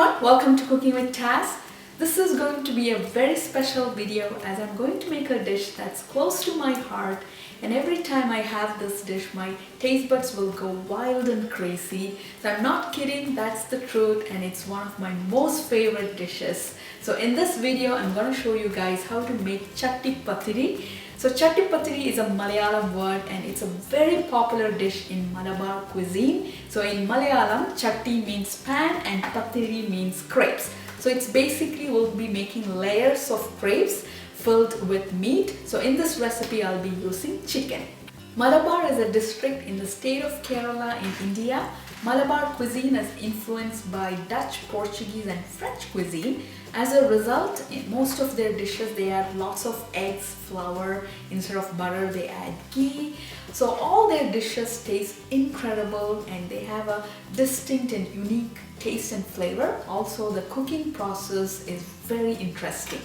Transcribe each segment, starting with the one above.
everyone, welcome to Cooking with Taz. This is going to be a very special video as I'm going to make a dish that's close to my heart, and every time I have this dish my taste buds will go wild and crazy. So I'm not kidding, that's the truth, and it's one of my most favorite dishes. So in this video I'm going to show you guys how to make Chatti Pathiri. So Chatti Pathiri is a Malayalam word and it's a very popular dish in Malabar cuisine. So in Malayalam, Chatti means pan and Pathiri means crepes. So it's basically we'll be making layers of crepes filled with meat. So in this recipe I'll be using chicken. Malabar is a district in the state of Kerala in India. Malabar cuisine is influenced by Dutch, Portuguese and French cuisine. As a result, in most of their dishes they add lots of eggs, flour, instead of butter they add ghee. So all their dishes taste incredible and they have a distinct and unique taste and flavor. Also the cooking process is very interesting.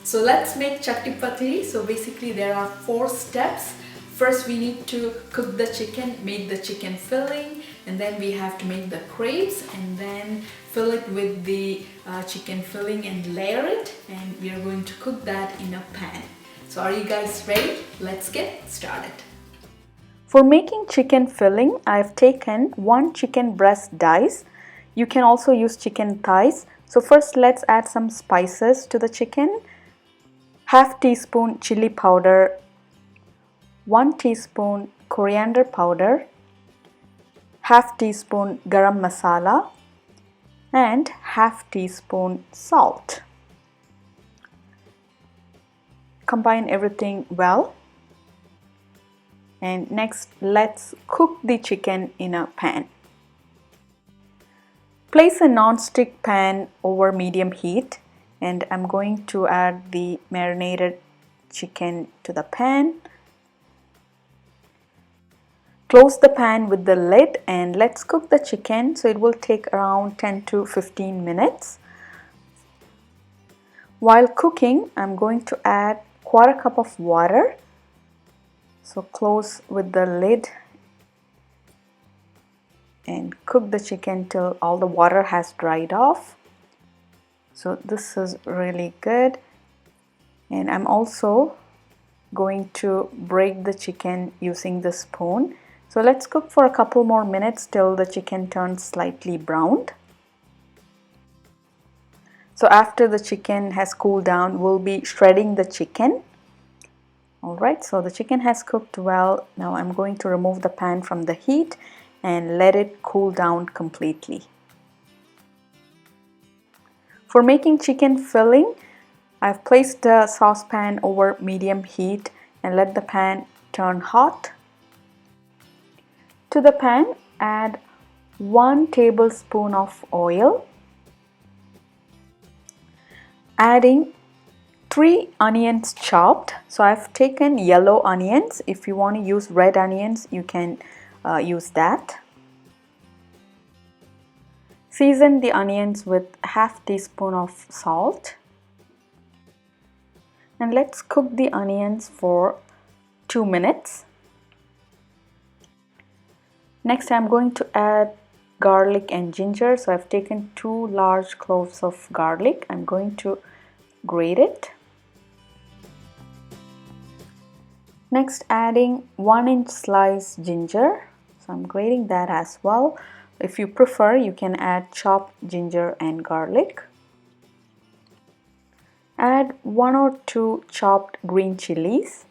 So let's make Chatti Pathiri. So basically there are 4 steps. First we need to cook the chicken, make the chicken filling, and then we have to make the crepes and then fill it with the chicken filling and layer it, and we are going to cook that in a pan. So are you guys ready? Let's get started. For making chicken filling, I've taken 1 chicken breast dice. You can also use chicken thighs. So first let's add some spices to the chicken. Half teaspoon chili powder, 1 teaspoon coriander powder, half teaspoon garam masala, and half teaspoon salt. Combine everything well. And next let's cook the chicken in a pan. Place a non-stick pan over medium heat, and I'm going to add the marinated chicken to the pan. Close the pan with the lid and let's cook the chicken. So it will take around 10 to 15 minutes. While cooking, I'm going to add 1/4 cup of water. So close with the lid and cook the chicken till all the water has dried off. So this is really good. And I'm also going to break the chicken using the spoon. So let's cook for a couple more minutes till the chicken turns slightly browned. So after the chicken has cooled down, we'll be shredding the chicken. Alright, so the chicken has cooked well. Now I'm going to remove the pan from the heat and let it cool down completely. For making chicken filling, I've placed the saucepan over medium heat and let the pan turn hot. To the pan, add 1 tablespoon of oil, adding 3 onions chopped. So I've taken yellow onions. If you want to use red onions, you can use that. Season the onions with half teaspoon of salt. And let's cook the onions for 2 minutes. Next I'm going to add garlic and ginger. So I've taken 2 large cloves of garlic. I'm going to grate it. Next adding 1-inch sliced ginger. So I'm grating that as well. If you prefer, you can add chopped ginger and garlic. Add 1 or 2 chopped green chilies.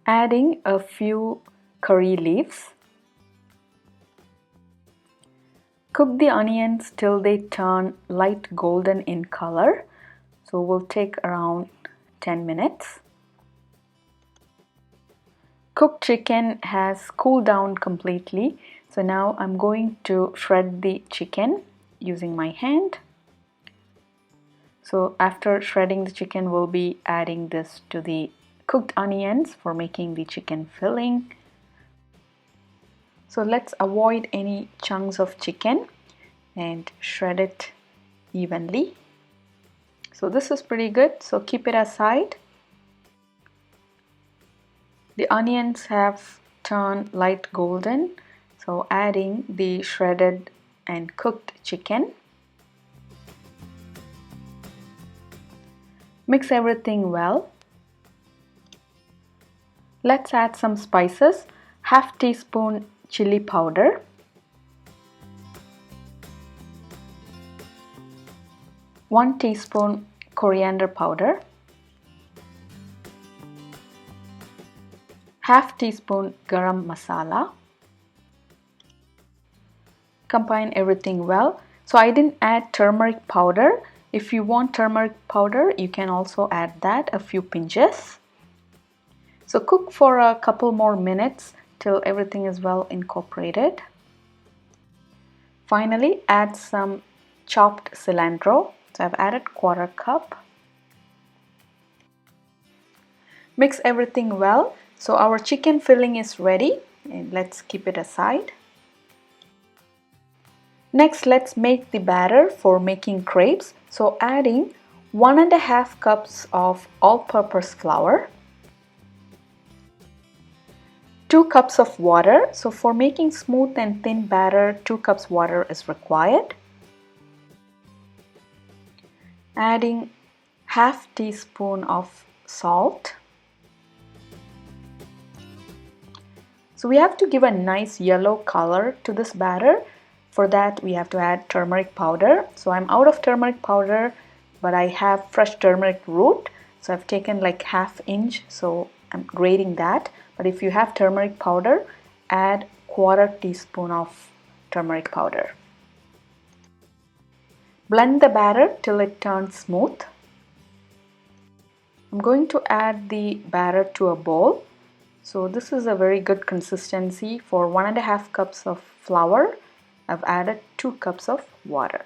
Adding a few curry leaves. Cook the onions till they turn light golden in color. So we'll take around 10 minutes. Cooked chicken has cooled down completely. So now I'm going to shred the chicken using my hand. So after shredding the chicken, we'll be adding this to the cooked onions for making the chicken filling. So let's avoid any chunks of chicken and shred it evenly. So this is pretty good, so keep it aside. The onions have turned light golden, so adding the shredded and cooked chicken. Mix everything well. Let's add some spices. Half teaspoon chili powder, 1 teaspoon coriander powder, half teaspoon garam masala. Combine everything well. So I didn't add turmeric powder. If you want turmeric powder, you can also add that, a few pinches. So cook for a couple more minutes till everything is well incorporated. Finally, add some chopped cilantro. So I've added 1/4 cup. Mix everything well. So our chicken filling is ready, and let's keep it aside. Next, let's make the batter for making crepes. So adding 1½ cups of all-purpose flour, 2 cups of water. So for making smooth and thin batter, 2 cups water is required. Adding half teaspoon of salt. So we have to give a nice yellow color to this batter. For that, we have to add turmeric powder. So I'm out of turmeric powder, but I have fresh turmeric root. So I've taken like 1/2 inch, so I'm grating that. But if you have turmeric powder, add 1/4 teaspoon of turmeric powder. Blend the batter till it turns smooth. I'm going to add the batter to a bowl. So this is a very good consistency. For 1½ cups of flour, I've added 2 cups of water.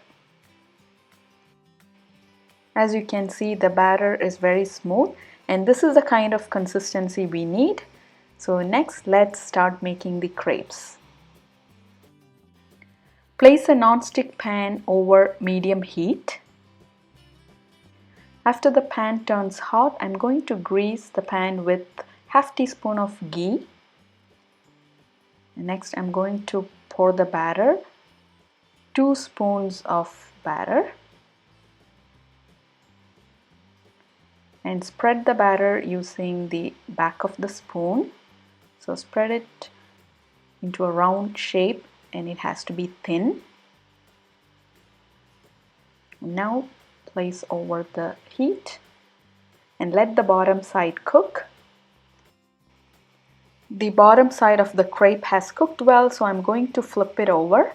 As you can see, the batter is very smooth, and this is the kind of consistency we need. So next, let's start making the crepes. Place a non-stick pan over medium heat. After the pan turns hot, I'm going to grease the pan with half teaspoon of ghee. Next, I'm going to pour the batter, 2 spoons of batter, and spread the batter using the back of the spoon. So spread it into a round shape, and it has to be thin. Now place over the heat and let the bottom side cook. The bottom side of the crepe has cooked well, so I'm going to flip it over.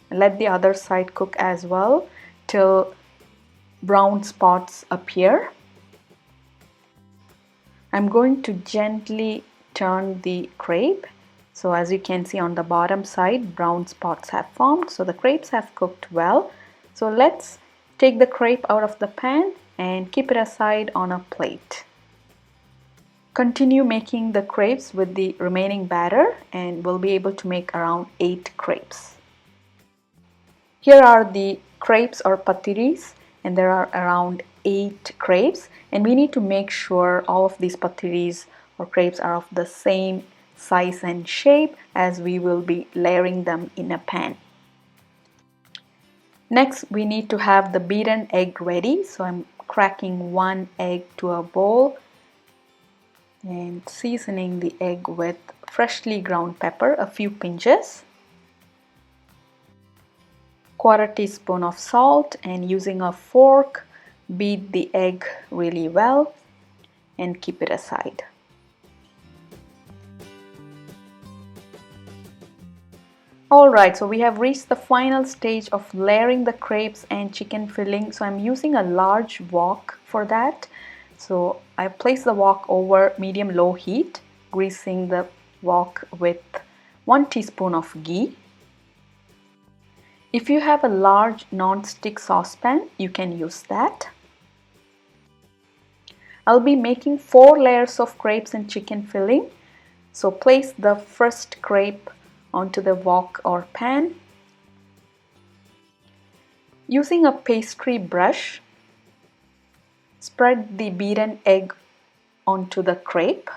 Let the other side cook as well till brown spots appear. I'm going to gently turn the crepe. So as you can see on the bottom side, brown spots have formed. So the crepes have cooked well. So let's take the crepe out of the pan and keep it aside on a plate. Continue making the crepes with the remaining batter, and we'll be able to make around 8 crepes. Here are the crepes or patiris, and there are around 8 crepes, and we need to make sure all of these patiris or crepes are of the same size and shape, as we will be layering them in a pan. Next, we need to have the beaten egg ready. So I'm cracking 1 egg to a bowl and seasoning the egg with freshly ground pepper, a few pinches, 1/4 teaspoon of salt, and using a fork, beat the egg really well and keep it aside. Alright, so we have reached the final stage of layering the crepes and chicken filling. So I'm using a large wok for that. So I place the wok over medium-low heat, greasing the wok with 1 teaspoon of ghee. If you have a large non-stick saucepan, you can use that. I'll be making 4 layers of crepes and chicken filling. So place the first crepe onto the wok or pan. Using a pastry brush, spread the beaten egg onto the crepe.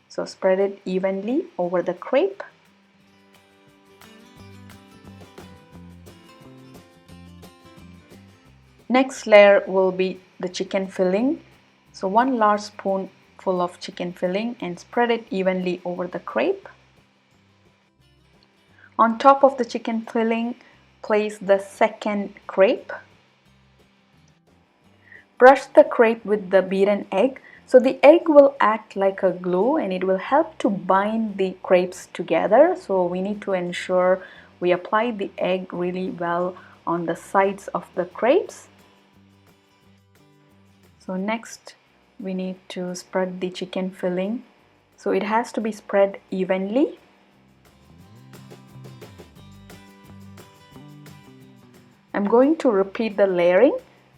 So spread it evenly over the crepe. Next layer will be the chicken filling. So 1 large spoonful of chicken filling and spread it evenly over the crepe. On top of the chicken filling, place the second crepe. Brush the crepe with the beaten egg. So the egg will act like a glue and it will help to bind the crepes together. So we need to ensure we apply the egg really well on the sides of the crepes. So next we need to spread the chicken filling. So it has to be spread evenly. I'm going to repeat the layering.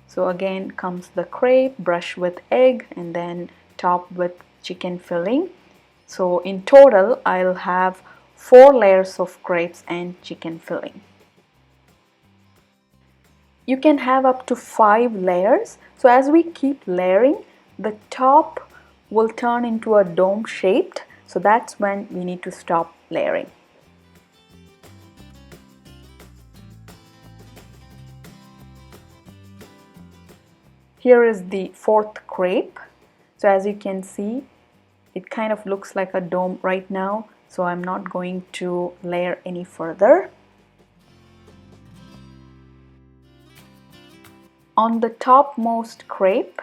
So again comes the crepe, brush with egg and then top with chicken filling. So in total I'll have 4 layers of crepes and chicken filling. You can have up to 5 layers. So as we keep layering, the top will turn into a dome shaped. So that's when we need to stop layering. Here is the 4th crepe. So as you can see, it kind of looks like a dome right now. So I'm not going to layer any further. On the topmost crepe,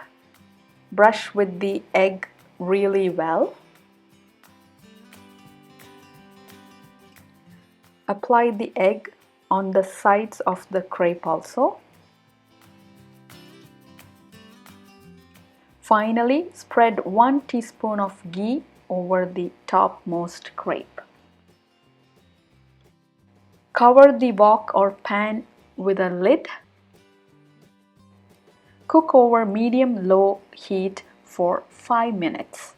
brush with the egg really well. Apply the egg on the sides of the crepe also. Finally, spread 1 teaspoon of ghee over the topmost crepe. Cover the wok or pan with a lid. Cook over medium-low heat for 5 minutes.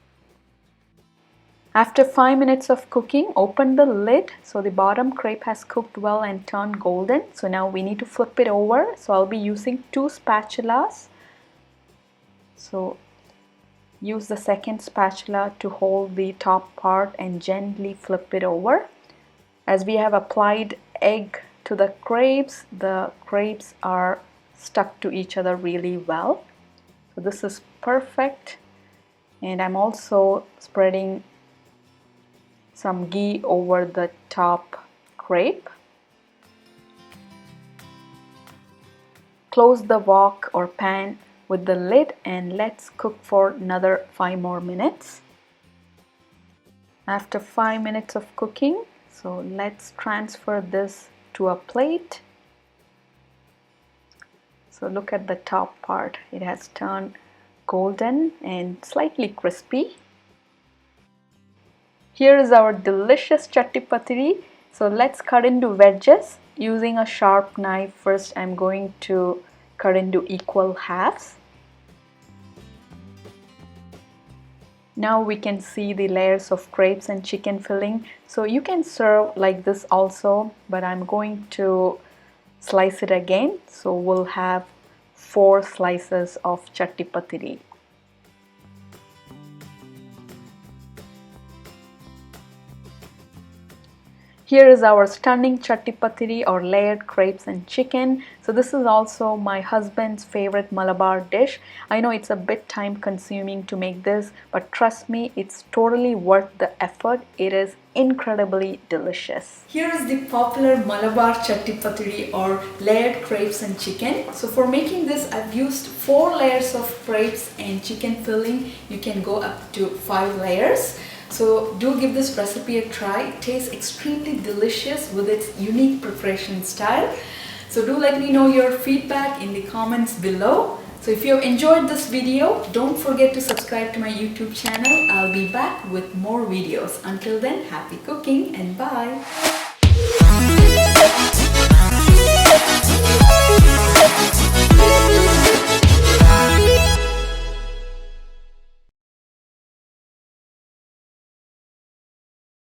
After 5 minutes of cooking, open the lid. So the bottom crepe has cooked well and turned golden. So now we need to flip it over. So I'll be using 2 spatulas. So use the second spatula to hold the top part and gently flip it over. As we have applied egg to the crepes are stuck to each other really well. So this is perfect. And I'm also spreading some ghee over the top crepe. Close the wok or pan with the lid and let's cook for another 5 more minutes. After 5 minutes of cooking, so let's transfer this to a plate. So look at the top part, it has turned golden and slightly crispy. Here is our delicious Chatti Pathiri. So let's cut into wedges using a sharp knife. First I'm going to cut into equal halves. Now we can see the layers of crepes and chicken filling. So you can serve like this also, but I'm going to slice it again. So we'll have 4 slices of Chatti Pathiri. Here is our stunning Chatti Pathiri or layered crepes and chicken. So this is also my husband's favorite Malabar dish. I know it's a bit time consuming to make this, but trust me, it's totally worth the effort. It is incredibly delicious. Here is the popular Malabar Chatti Pathiri or layered crepes and chicken. So for making this, I've used 4 layers of crepes and chicken filling. You can go up to 5 layers. So do give this recipe a try. It tastes extremely delicious with its unique preparation style. So do let me know your feedback in the comments below. So if you have enjoyed this video, don't forget to subscribe to my YouTube channel. I'll be back with more videos. Until then, happy cooking and bye.